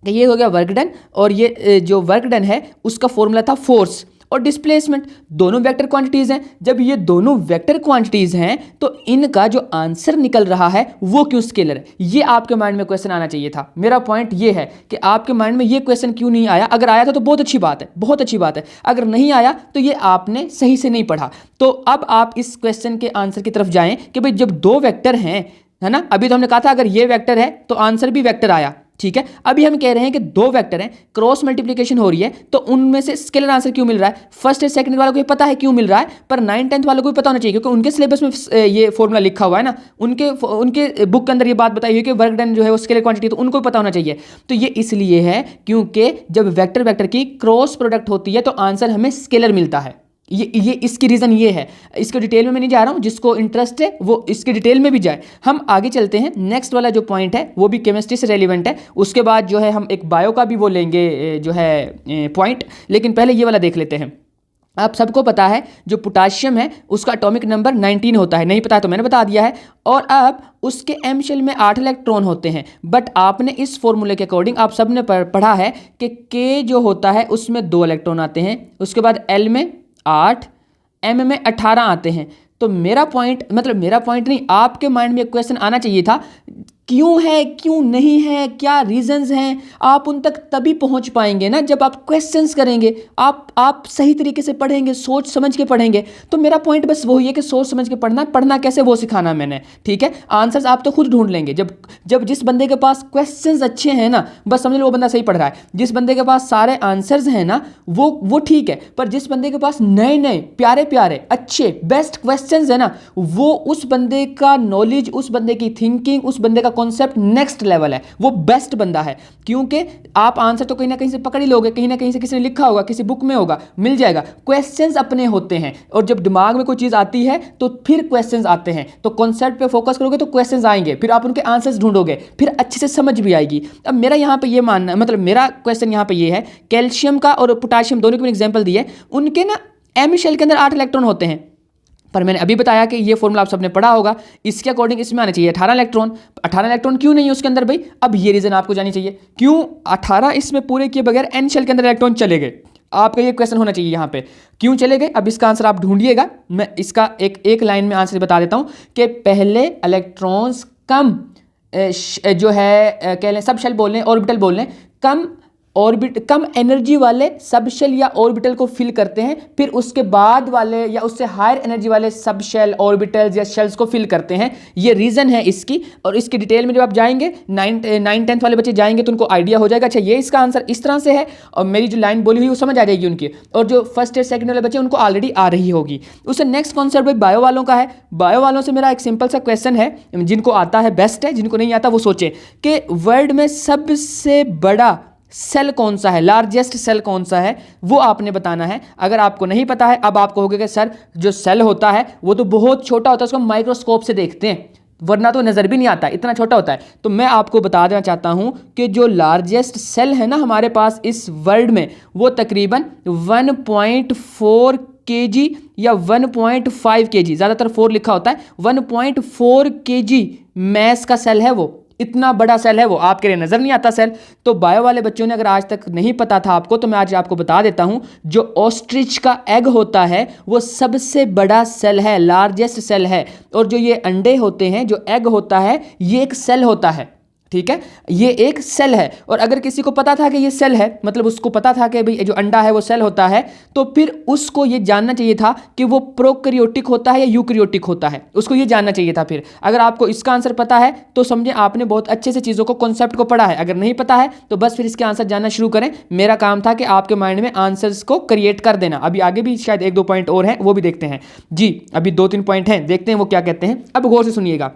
कि ये हो गया वर्क डन, और ये जो वर्क डन है उसका फॉर्मूला था फोर्स और डिस्प्लेसमेंट, दोनों वेक्टर क्वांटिटीज हैं। जब ये दोनों वेक्टर क्वांटिटीज हैं तो इनका जो आंसर निकल रहा है वो क्यों स्केलर है, ये आपके माइंड में क्वेश्चन आना चाहिए था। मेरा पॉइंट ये है कि आपके माइंड में ये क्वेश्चन क्यों नहीं आया। अगर आया था तो बहुत अच्छी बात है, बहुत अच्छी बात है। अगर नहीं आया तो ये आपने सही से नहीं पढ़ा। तो अब आप इस क्वेश्चन के आंसर की तरफ जाएं कि भाई जब दो वेक्टर हैं, है ना, अभी तो हमने कहा था अगर ये वेक्टर है तो आंसर भी वेक्टर आया, ठीक है। अभी हम कह रहे हैं कि दो वेक्टर हैं, क्रॉस मल्टीप्लिकेशन हो रही है, तो उनमें से स्केलर आंसर क्यों मिल रहा है? फर्स्ट और सेकंड वालों को भी पता है क्यों मिल रहा है, पर 9 10th वालों को भी पता होना चाहिए, क्योंकि उनके सिलेबस में ये फॉर्मूला लिखा हुआ है ना, उनके बुक के अंदर ये बात बताई हुई है कि वर्क डन जो है वो स्केलर क्वांटिटी, तो उनको भी पता होना चाहिए। तो ये इसलिए है क्योंकि जब वेक्टर वेक्टर की क्रॉस प्रोडक्ट होती है तो आंसर हमें स्केलर मिलता है। ये इसकी रीज़न ये है। इसको डिटेल में मैं नहीं जा रहा हूँ, जिसको इंटरेस्ट है वो इसके डिटेल में भी जाए। हम आगे चलते हैं, नेक्स्ट वाला जो पॉइंट है वो भी केमिस्ट्री से रेलिवेंट है, उसके बाद जो है हम एक बायो का भी वो लेंगे जो है पॉइंट, लेकिन पहले ये वाला देख लेते हैं। आप सबको पता है जो पोटाशियम है उसका एटॉमिक नंबर 19 होता है, नहीं पता तो मैंने बता दिया है। और अब उसके एम शेल में 8 इलेक्ट्रॉन होते हैं, बट आपने इस फॉर्मूले के अकॉर्डिंग आप सबने पढ़ा है कि के जो होता है उसमें 2 इलेक्ट्रॉन आते हैं, उसके बाद एल में 8, एम में 18 आते हैं। तो मेरा पॉइंट नहीं, आपके माइंड में एक क्वेश्चन आना चाहिए था, क्यों है, क्यों नहीं है, क्या रीजंस हैं। आप उन तक तभी पहुंच पाएंगे ना जब आप क्वेश्चंस करेंगे, आप सही तरीके से पढ़ेंगे, सोच समझ के पढ़ेंगे। तो मेरा पॉइंट बस वही है कि सोच समझ के पढ़ना कैसे वो सिखाना मैंने, ठीक है। आंसर्स आप तो खुद ढूंढ लेंगे। जब जिस बंदे के पास क्वेश्चंस अच्छे हैं ना, बस समझ लो वो बंदा सही पढ़ रहा है। जिस बंदे के पास सारे आंसर्स हैं ना, वो ठीक है, पर जिस बंदे के पास नए प्यारे अच्छे बेस्ट क्वेश्चंस है ना, वो उस बंदे का नॉलेज, उस बंदे की थिंकिंग, उस बंदे का कॉन्सेप्ट नेक्स्ट लेवल है, वो बेस्ट बंदा है। क्योंकि आप आंसर तो कहीं ना कहीं से पकड़ ही लोगे, कहीं ना कहीं से किसी ने लिखा होगा, किसी बुक में होगा, मिल जाएगा। क्वेश्चंस अपने होते हैं, और जब दिमाग में कोई चीज़ आती है तो फिर क्वेश्चंस आते हैं। तो कॉन्सेप्ट पे फोकस करोगे तो क्वेश्चंस आएंगे, फिर आप उनके आंसर्स ढूंढोगे, फिर अच्छे से समझ भी आएगी। अब मेरा यहाँ पे ये मानना, मतलब मेरा क्वेश्चन यहाँ पे ये है, कैल्शियम का और पोटाशियम दोनों की एग्जाम्पल दी है, उनके ना एम शेल के अंदर 8 इलेक्ट्रॉन होते हैं, पर मैंने अभी बताया कि ये फॉर्मूला आप सबने पढ़ा होगा, इसके अकॉर्डिंग इसमें आना चाहिए 18 इलेक्ट्रॉन। 18 इलेक्ट्रॉन क्यों नहीं है उसके अंदर भाई? अब ये रीजन आपको जानी चाहिए, क्यों 18 इसमें पूरे किए बगैर एन शेल के अंदर इलेक्ट्रॉन चले गए। आपका ये क्वेश्चन होना चाहिए यहाँ पे, क्यों चले गए? अब इसका आंसर आप ढूंढिएगा, मैं इसका एक लाइन में आंसर बता देता हूँ कि पहले इलेक्ट्रॉन्स कम जो है कह लें सब शेल बोल लें, ऑर्बिटल बोल लें, कम एनर्जी वाले सब शेल या ऑर्बिटल को फिल करते हैं, फिर उसके बाद वाले या उससे हायर एनर्जी वाले सब शेल, ऑर्बिटल्स या शेल्स को फिल करते हैं। ये रीज़न है इसकी, और इसकी डिटेल में जब आप जाएंगे 9 10th वाले बच्चे जाएंगे तो उनको आइडिया हो जाएगा, अच्छा ये इसका आंसर इस तरह से है, और मेरी जो लाइन बोली हुई वो समझ आ जाएगी उनकी। और जो फर्स्ट या सेकंड वाले बच्चे उनको ऑलरेडी आ रही होगी। उससे नेक्स्ट कॉन्सेप्ट भाई बायो वालों का है। बायो वालों से मेरा एक सिंपल सा क्वेश्चन है, जिनको आता है बेस्ट है, जिनको नहीं आता वो सोचे कि वर्ल्ड में सबसे बड़ा सेल कौन सा है, लार्जेस्ट सेल कौन सा है, वो आपने बताना है। अगर आपको नहीं पता है, अब आप कहोगे कि सर जो सेल होता है वो तो बहुत छोटा होता है, उसको माइक्रोस्कोप से देखते हैं, वरना तो नज़र भी नहीं आता, इतना छोटा होता है। तो मैं आपको बता देना चाहता हूं कि जो लार्जेस्ट सेल है ना हमारे पास इस वर्ल्ड में, वो तकरीबन 1.4 kg या 1.5 kg, ज़्यादातर 4 लिखा होता है, 1.4 kg मैस का सेल है वो, इतना बड़ा सेल है वो, आपके लिए नजर नहीं आता सेल। तो बायो वाले बच्चों ने अगर आज तक नहीं पता था आपको, तो मैं आज आपको बता देता हूं, जो ऑस्ट्रिच का एग होता है वो सबसे बड़ा सेल है, लार्जेस्ट सेल है। और जो ये अंडे होते हैं, जो एग होता है, ये एक सेल होता है, ठीक है, ये एक सेल है। और अगर किसी को पता था कि ये सेल है, मतलब उसको पता था कि भाई जो अंडा है वो सेल होता है, तो फिर उसको ये जानना चाहिए था कि वो प्रोकैरियोटिक होता है या यूकैरियोटिक होता है, उसको ये जानना चाहिए था। फिर अगर आपको इसका आंसर पता है तो समझे आपने बहुत अच्छे से चीज़ों को, कॉन्सेप्ट को पढ़ा है। अगर नहीं पता है तो बस फिर इसके आंसर जानना शुरू करें। मेरा काम था कि आपके माइंड में आंसर्स को क्रिएट कर देना। अभी आगे भी शायद 1-2 पॉइंट और हैं, वो भी देखते हैं जी। अभी 2-3 पॉइंट हैं, देखते हैं वो क्या कहते हैं। अब गौर से सुनिएगा।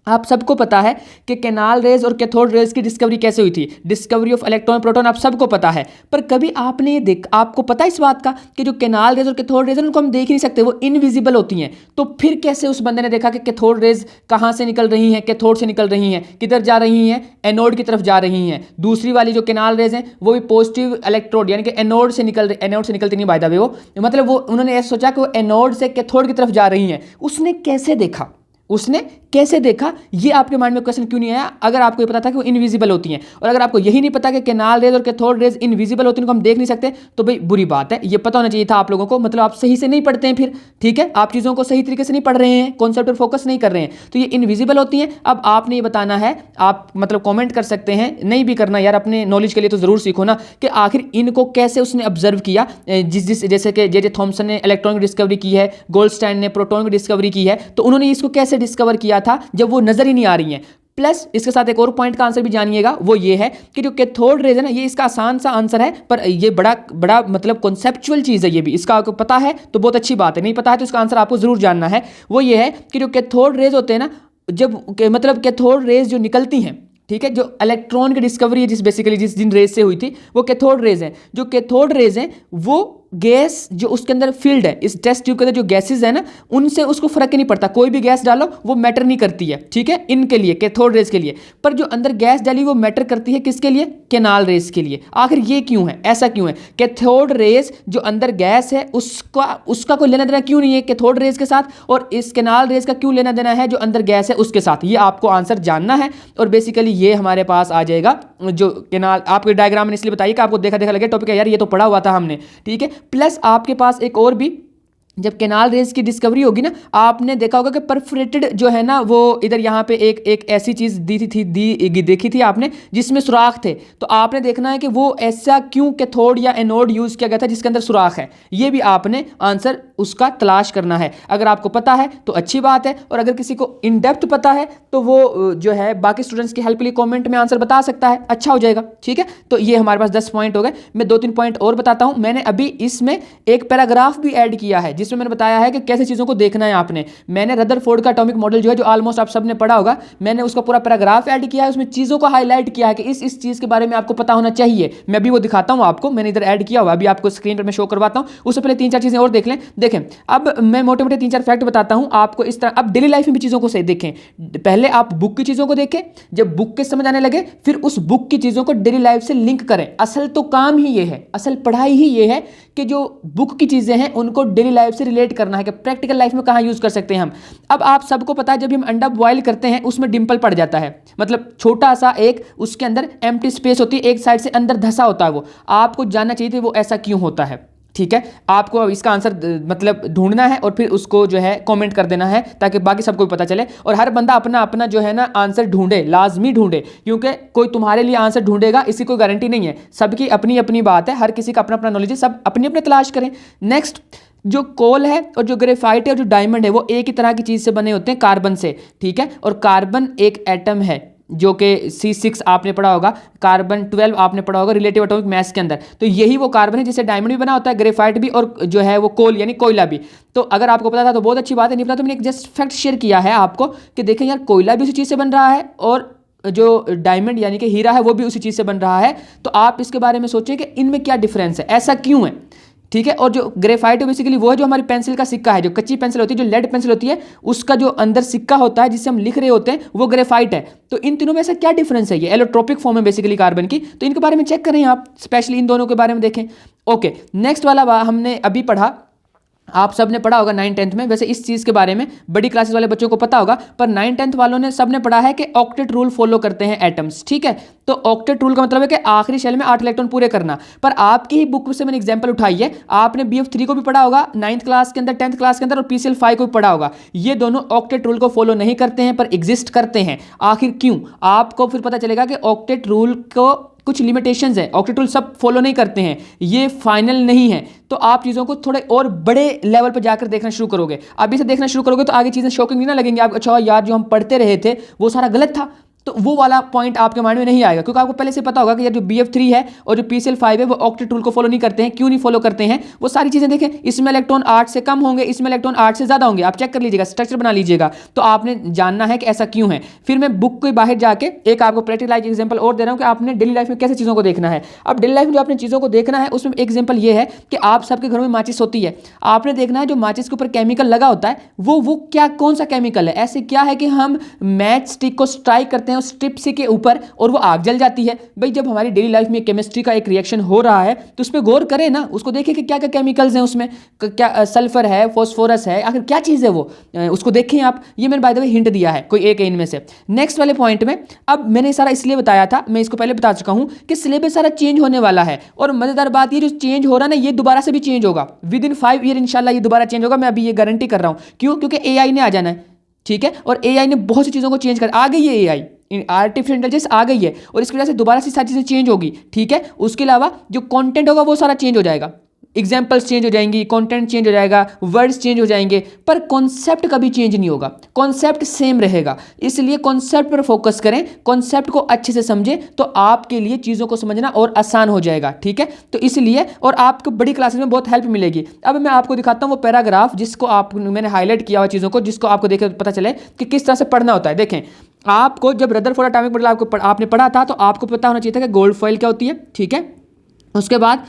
आप सबको पता है कि कैनाल रेज और कैथोड रेज की डिस्कवरी कैसे हुई थी, डिस्कवरी ऑफ इलेक्ट्रॉन प्रोटॉन आप सबको पता है। पर कभी आपने ये आपको पता इस बात का कि जो कैनाल रेज और कैथोड रेज उनको हम देख नहीं सकते, वो इनविजिबल होती हैं। तो फिर कैसे उस बंदे ने देखा कि कैथोड रेज कहाँ से निकल रही हैं, कैथोड से निकल रही हैं, किधर जा रही हैं, एनोड की तरफ जा रही हैं। दूसरी वाली जो कैनाल रेज हैं वो भी पॉजिटिव इलेक्ट्रोड यानी कि एनोड से निकलती नहीं, बाय द वे वो, मतलब वो उन्होंने ऐसा सोचा कि वो एनोड से कैथोड की तरफ जा रही हैं। उसने कैसे देखा, ये आपके माइंड में क्वेश्चन क्यों नहीं आया? अगर आपको ये पता था कि वो इनविजिबल होती हैं, और अगर आपको यही नहीं पता कि कैनाल रेज और कैथोड रेज इनविजिबल होती हैं, उनको हम देख नहीं सकते, तो भाई बुरी बात है। ये पता होना चाहिए था आप लोगों को, मतलब आप सही से नहीं पढ़ते हैं फिर, ठीक है, आप चीज़ों को सही तरीके से नहीं पढ़ रहे हैं, कॉन्सेप्ट पर फोकस नहीं कर रहे हैं। तो ये इनविजिबल होती हैं। अब आपने ये बताना है, आप मतलब कॉमेंट कर सकते हैं, नहीं भी करना यार, अपने नॉलेज के लिए तो ज़रूर सीखो ना, कि आखिर इनको कैसे उसने ऑब्जर्व किया। जैसे कि जे थॉमसन ने इलेक्ट्रॉन की डिस्कवरी की है, गोल्डस्टाइन ने प्रोटॉन की डिस्कवरी की है, तो उन्होंने इसको कैसे डिस्कवर किया था जब वो नजर ही नहीं आ रही हैं। प्लस इसके साथ एक और पॉइंट का आंसर भी जानिएगा, वो ये है कि जो कैथोड रेज है ना, ये इसका आसान सा आंसर है, पर ये बड़ा बड़ा मतलब कॉन्सेप्चुअल चीज़ है। ये भी इसका आपको पता है तो बहुत अच्छी बात है, नहीं पता है तो इसका आंसर आपको जरूर जानना है। वो ये है कि जो कैथोड रेज होते हैं ना, जब मतलब कैथोड रेज जो निकलती हैं, ठीक है, जो इलेक्ट्रॉन की डिस्कवरी है जिन रेज से हुई थी, वो कैथोड रेज है। जो कैथोड रेज हैं वो गैस जो उसके अंदर फील्ड है, इस टेस्ट ट्यूब के अंदर जो गैसेज है ना, उनसे उसको फर्क ही नहीं पड़ता, कोई भी गैस डालो वो मैटर नहीं करती है, ठीक है, इनके लिए, कैथोड रेज के लिए। पर जो अंदर गैस डाली वो मैटर करती है, किसके लिए? कैनाल रेज के लिए। आखिर ये क्यों है, ऐसा क्यों है? कैथोड रेज जो अंदर गैस है उसका कोई लेना देना क्यों नहीं है कैथोड रेज के साथ, और इस कैनाल रेज का क्यों लेना देना है जो अंदर गैस है उसके साथ? ये आपको आंसर जानना है। और बेसिकली ये हमारे पास आ जाएगा, जो कैनाल आपके डायग्राम में इसलिए बताइए कि आपको देखा देखा लगे टॉपिक है, यार ये तो पढ़ा हुआ था हमने, ठीक है। प्लस आपके पास एक और भी, जब कैनाल रेज की डिस्कवरी होगी ना, आपने देखा होगा कि परफोरेटेड जो है ना, वो इधर यहाँ पे एक ऐसी चीज़ देखी थी आपने जिसमें सुराख थे। तो आपने देखना है कि वो ऐसा क्यों कैथोड या एनोड यूज़ किया गया था जिसके अंदर सुराख है। ये भी आपने आंसर उसका तलाश करना है। अगर आपको पता है तो अच्छी बात है, और अगर किसी को इन डेप्थ पता है तो वो जो है बाकी स्टूडेंट्स की हेल्प के लिए कॉमेंट में आंसर बता सकता है, अच्छा हो जाएगा, ठीक है। तो ये हमारे पास 10 पॉइंट हो गए। मैं 2-3 पॉइंट और बताता हूँ। मैंने अभी इसमें एक पैराग्राफ भी ऐड किया है जिसमें मैंने बताया है कि कैसे चीज़ों को देखना है आपने। मैंने रदरफोर्ड का एटॉमिक मॉडल जो है, जो ऑलमोस्ट आप सबने पढ़ा होगा, मैंने उसका पूरा पैराग्राफ ऐड किया है, उसमें चीज़ों को हाईलाइट किया है कि इस चीज़ के बारे में आपको पता होना चाहिए। मैं अभी वो दिखाता हूँ आपको, मैंने इधर ऐड किया हुआ, अभी आपको स्क्रीन पर मैं शो करवाता हूँ। उससे पहले 3-4 चीज़ें और देख लें। देखें, अब मैं मोटे मोटे 3-4 फैक्ट बताता हूँ आपको इस तरह। अब डेली लाइफ में भी चीज़ों को सही देखें। पहले आप बुक की चीज़ों को देखें, जब बुक के समझ आने लगे फिर उस बुक की चीज़ों को डेली लाइफ से लिंक करें। असल तो काम ही ये है, असल पढ़ाई ही ये है कि जो बुक की चीज़ें हैं उनको डेली लाइफ से रिलेट करना है कि प्रैक्टिकल लाइफ में कहाँ यूज़ कर सकते हैं हम। अब आप सबको पता है, जब हम अंडा बॉयल करते हैं उसमें डिंपल पड़ जाता है, मतलब छोटा सा एक उसके अंदर एम्प्टी स्पेस होती है, एक साइड से अंदर धंसा होता है। वो आपको जानना चाहिए था वो ऐसा क्यों होता है, ठीक है। आपको इसका आंसर मतलब ढूंढना है और फिर उसको जो है कमेंट कर देना है ताकि बाकी सबको भी पता चले। और हर बंदा अपना अपना जो है ना आंसर ढूंढे, लाजमी ढूंढे, क्योंकि कोई तुम्हारे लिए आंसर ढूंढेगा इसकी कोई गारंटी नहीं है। सबकी अपनी अपनी बात है, हर किसी का अपना अपना नॉलेज है, सब अपनी अपनी तलाश करें। नेक्स्ट, जो कोल है और जो ग्रेफाइट है और जो डायमंड है वो एक ही तरह की चीज़ से बने होते हैं, कार्बन से, ठीक है। और कार्बन एक एटम है जो कि C6 आपने पढ़ा होगा, कार्बन 12 आपने पढ़ा होगा रिलेटिव एटॉमिक मास के अंदर। तो यही वो कार्बन है जिससे डायमंड भी बना होता है, ग्रेफाइट भी, और जो है वो कोल यानी कोयला भी। तो अगर आपको पता था तो बहुत अच्छी बात है, नहीं पता तो मैंने एक जस्ट फैक्ट शेयर किया है आपको कि देखें यार, कोयला भी उसी चीज़ से बन रहा है और जो डायमंड यानी कि हीरा है वो भी उसी चीज़ से बन रहा है। तो आप इसके बारे में सोचिए कि इनमें क्या डिफरेंस है, ऐसा क्यों है, ठीक है। और जो ग्रेफाइट है बेसिकली वो है जो हमारी पेंसिल का सिक्का है, जो कच्ची पेंसिल होती है, जो लेड पेंसिल होती है, उसका जो अंदर सिक्का होता है जिससे हम लिख रहे होते हैं वो ग्रेफाइट है। तो इन तीनों में ऐसा क्या डिफरेंस है? ये एलोट्रोपिक फॉर्म है बेसिकली कार्बन की, तो इनके बारे में चेक करें आप, स्पेशली इन दोनों के बारे में देखें। ओके, नेक्स्ट वाला हमने अभी पढ़ा, आप सब ने पढ़ा होगा 9th-10th में। वैसे इस चीज़ के बारे में बड़ी क्लासेस वाले बच्चों को पता होगा, पर 9th-10th वालों ने सब ने पढ़ा है कि ऑक्टेट रूल फॉलो करते हैं एटम्स, ठीक है। तो ऑक्टेट रूल का मतलब है कि आखिरी शेल में 8 इलेक्ट्रॉन पूरे करना। पर आपकी ही बुक से मैंने एग्जांपल उठाई है, आपने BF3 को भी पढ़ा होगा 9th क्लास के अंदर, 10th क्लास के अंदर, और PCL5 को भी पढ़ा होगा। ये दोनों ऑक्टेट रूल को फॉलो नहीं करते हैं पर एग्जिस्ट करते हैं। आखिर क्यों? आपको फिर पता चलेगा कि ऑक्टेट रूल को कुछ लिमिटेशंस है, ऑक्टेट रूल सब फॉलो नहीं करते हैं, ये फाइनल नहीं है। तो आप चीज़ों को थोड़े और बड़े लेवल पर जाकर देखना शुरू करोगे। अभी से देखना शुरू करोगे तो आगे चीज़ें शॉकिंग नहीं ना लगेंगी आप, अच्छा यार जो हम पढ़ते रहे थे वो सारा गलत था, तो वो वाला पॉइंट आपके माइंड में नहीं आएगा, क्योंकि आपको पहले से पता होगा कि यार जो BF3 है और जो PCL5 है वो ऑक्टेट रूल को फॉलो नहीं करते हैं। क्यों नहीं फॉलो करते हैं? वो सारी चीज़ें देखें, इसमें इलेक्ट्रॉन 8 से कम होंगे, इसमें इलेक्ट्रॉन 8 से ज़्यादा होंगे, आप चेक कर लीजिएगा, स्ट्रक्चर बना लीजिएगा। तो आपने जानना है कि ऐसा क्यों है। फिर मैं बुक के बाहर जाके एक आपको प्रैक्टिकल एग्जाम्पल और दे रहा हूँ कि आपने डेली लाइफ में कैसे चीज़ों को देखना है। अब डेली लाइफ में जो आपने चीज़ों को देखना है उसमें एग्जाम्पल ये है कि आप सबके घरों में माचिस होती है, आपने देखना है जो माचिस के ऊपर केमिकल लगा होता है वो क्या, कौन सा केमिकल है। ऐसे क्या है कि हम मैच स्टिक को स्ट्राइक करते हैं उस स्ट्रिप से के ऊपर और वो आग जल जाती है। भाई जब हमारी डेली लाइफ में केमिस्ट्री का एक रिएक्शन हो रहा है तो उस पर गौर करें ना, उसको देखें कि क्या क्या केमिकल्स हैं उसमें, क्या सल्फर है, फास्फोरस है, आखिर क्या चीज़ है वो, उसको देखें आप। ये मैंने बाय द वे हिंट दिया है, कोई एक है इनमें से। नेक्स्ट वाले पॉइंट में, अब मैंने सारा इसलिए बताया था, मैं इसको पहले बता चुका हूं कि सिलेबस सारा चेंज होने वाला है। और मजेदार बात ये जो चेंज हो रहा है ना, ये दोबारा से भी चेंज होगा विद इन 5 ईयर इंशाल्लाह, ये दोबारा चेंज होगा। मैं अभी ये गारंटी कर रहा हूं, क्यों? क्योंकि AI ने आ जाना है, ठीक है। और AI ने बहुत सी चीज़ों को चेंज कर, आ गई है AI, आर्टिफिशियल इंटेलिजेंस आ गई है और इसकी वजह से दोबारा से सारी चीज़ें चेंज होगी, ठीक है। उसके अलावा जो कंटेंट होगा वो सारा चेंज हो जाएगा। एग्जाम्पल्स चेंज हो जाएंगी, कंटेंट चेंज हो जाएगा, वर्ड्स चेंज हो जाएंगे, पर कॉन्सेप्ट कभी चेंज नहीं होगा, कॉन्सेप्ट सेम रहेगा। इसलिए कॉन्सेप्ट पर फोकस करें, कॉन्सेप्ट को अच्छे से समझें, तो आपके लिए चीज़ों को समझना और आसान हो जाएगा। ठीक है, तो इसलिए और आपको बड़ी क्लासेस में बहुत हेल्प मिलेगी। अब मैं आपको दिखाता हूँ वो पैराग्राफ जिसको मैंने हाईलाइट किया हुआ चीज़ों को, जिसको आपको देख पता चले कि किस तरह से पढ़ना होता है। देखें, आपको जब रदरफोर्ड एटॉमिक मॉडल आपने पढ़ा था, तो आपको पता होना चाहिए था कि गोल्ड फॉइल क्या होती है। ठीक है, उसके बाद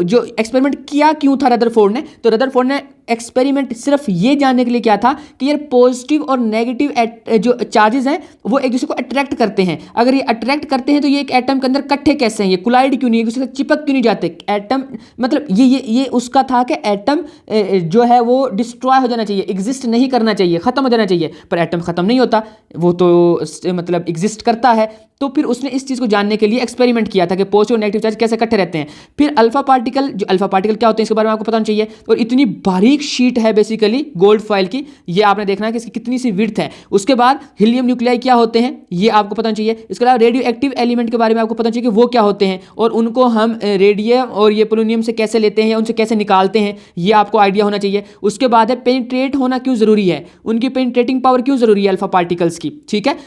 जो एक्सपेरिमेंट किया क्यों था रदरफोर्ड ने, तो रदरफोर्ड ने एक्सपेरिमेंट सिर्फ ये जानने के लिए किया था कि यार पॉजिटिव और नेगेटिव जो चार्जेस हैं वो एक दूसरे को अट्रैक्ट करते हैं। अगर ये अट्रैक्ट करते हैं तो ये एक एटम के अंदर इकट्ठे कैसे हैं, ये कोलाइड क्यों नहीं, एक दूसरे से चिपक क्यों नहीं जाते। एटम मतलब ये उसका था कि एटम जो है वो डिस्ट्रॉय हो जाना चाहिए, एग्जिस्ट नहीं करना चाहिए, खत्म हो जाना चाहिए, पर एटम खत्म नहीं होता, वो तो मतलब एग्जिस्ट करता है। तो फिर उसने इस चीज़ को जानने के लिए एक्सपेरिमेंट किया था कि पॉजिटिव और नेगेटिव चार्ज कैसे इकट्ठे रहते हैं। फिर अल्फा पार्टिकल, जो अल्फा पार्टिकल क्या होते हैं इसके बारे में आपको पता होना चाहिए। और इतनी बारीक शीट है बेसिकली गोल्ड फॉइल की, ये आपने देखना है कि इसकी कितनी सी विड्थ है। उसके बाद हीलियम न्यूक्लियाई क्या होते हैं ये आपको पता होना चाहिए। इसके अलावा रेडियो एक्टिव एलिमेंट के बारे में आपको पता होना चाहिए कि वो क्या होते हैं और उनको हम रेडियम और ये पोलोनियम से कैसे लेते हैं या उनसे कैसे निकालते हैं, ये आपको आइडिया होना चाहिए। उसके बाद है पेनिट्रेट होना क्यों ज़रूरी है, उनकी पेनिट्रेटिंग पावर क्यों ज़रूरी है अल्फा पार्टिकल्स की। ठीक है,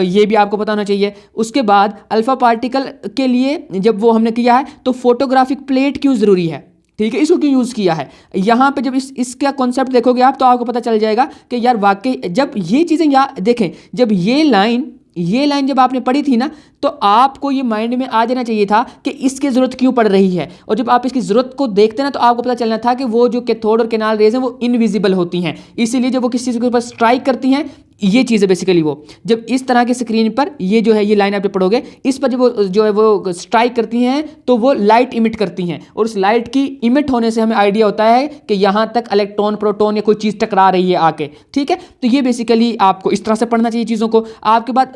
ये भी आपको पता होना चाहिए। उसके बाद अल्फा पार्टिकल के लिए जब वो हमने किया है तो फोटोग्राफिक प्लेट क्यों ज़रूरी है। ठीक है, इसको क्यों यूज़ किया है। यहाँ पे जब इसका कॉन्सेप्ट देखोगे आप तो आपको पता चल जाएगा कि यार वाकई जब ये चीज़ें देखें, जब ये लाइन जब आपने पढ़ी थी ना, तो आपको ये माइंड में आ जाना चाहिए था कि इसकी ज़रूरत क्यों पड़ रही है। और जब आप इसकी ज़रूरत को देखते ना तो आपको पता चलना था कि वो जो कैथोड और कैनाल रेज हैं वो इनविजिबल होती हैं, इसीलिए जब वो किसी चीज़ के ऊपर स्ट्राइक करती हैं, ये चीज़ है बेसिकली। वो जब इस तरह के स्क्रीन पर ये जो है ये लाइन आप पढ़ोगे, इस पर जब वो जो है वो स्ट्राइक करती हैं तो वो लाइट इमिट करती हैं, और उस लाइट की इमिट होने से हमें आइडिया होता है कि यहाँ तक इलेक्ट्रॉन प्रोटॉन या कोई चीज़ टकरा रही है आके। ठीक है, तो ये बेसिकली आपको इस तरह से पढ़ना चाहिए चीज़ों को।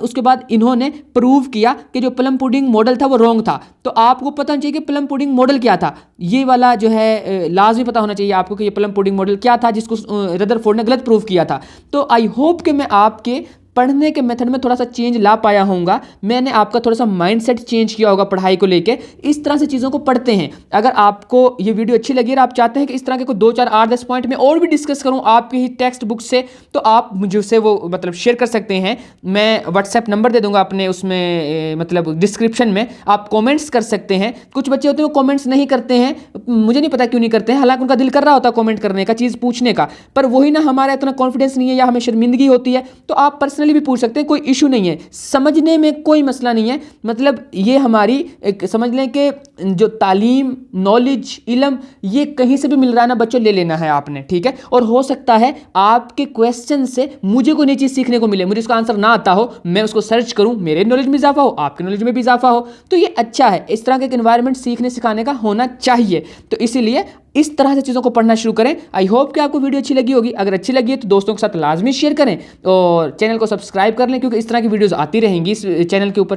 उसके बाद इन्होंने प्रूव किया कि जो प्लम पुडिंग मॉडल था वो रॉन्ग था। तो आपको पता होना चाहिए कि प्लम पुडिंग मॉडल क्या था, ये वाला जो है लाजमी पता होना चाहिए आपको कि ये प्लम पुडिंग मॉडल क्या था जिसको रदरफोर्ड ने गलत प्रूव किया था। तो आई होप कि मैं आपके पढ़ने के मेथड में थोड़ा सा चेंज ला पाया होऊंगा, मैंने आपका थोड़ा सा माइंडसेट चेंज किया होगा पढ़ाई को लेके। इस तरह से चीज़ों को पढ़ते हैं। अगर आपको ये वीडियो अच्छी लगी और आप चाहते हैं कि इस तरह के कोई 2 4 8 10 पॉइंट में और भी डिस्कस करूं आपकी ही टेक्स्ट बुक से, तो आप मुझे उससे वो मतलब शेयर कर सकते हैं। मैं व्हाट्सएप नंबर दे दूंगा अपने उसमें मतलब डिस्क्रिप्शन में, आप कॉमेंट्स कर सकते हैं। कुछ बच्चे होते हैं वो कॉमेंट्स नहीं करते हैं, मुझे नहीं पता क्यों नहीं करते हैं, हालांकि उनका दिल कर रहा होता है कॉमेंट करने का, चीज़ पूछने का, पर वही ना हमारा इतना कॉन्फिडेंस नहीं है या हमें शर्मिंदगी होती है। तो आप पर्सनली भी पूछ सकते हैं, कोई इशू नहीं है, समझने में कोई मसला नहीं है। मतलब ये हमारी समझ लें कि जो तालीम, नॉलेज, इल्म ये कहीं से भी मिल रहा है ना बच्चों, ले लेना है आपने। ठीक है, और हो सकता है आपके क्वेश्चन से मुझे कोई नई चीज़ सीखने को मिले, मुझे उसका आंसर ना आता हो, मैं उसको सर्च करूं, मेरे नॉलेज में इजाफा हो, आपके नॉलेज में भी इजाफा हो, तो ये अच्छा है। इस तरह का एक एनवायरनमेंट सीखने सिखाने का होना चाहिए। तो इसीलिए इस तरह से चीज़ों को पढ़ना शुरू करें। आई होप कि आपको वीडियो अच्छी लगी होगी। अगर अच्छी लगी है तो दोस्तों के साथ लाजमी शेयर करें और चैनल को सब्सक्राइब कर लें, क्योंकि इस तरह की वीडियोस आती रहेंगी इस चैनल के ऊपर।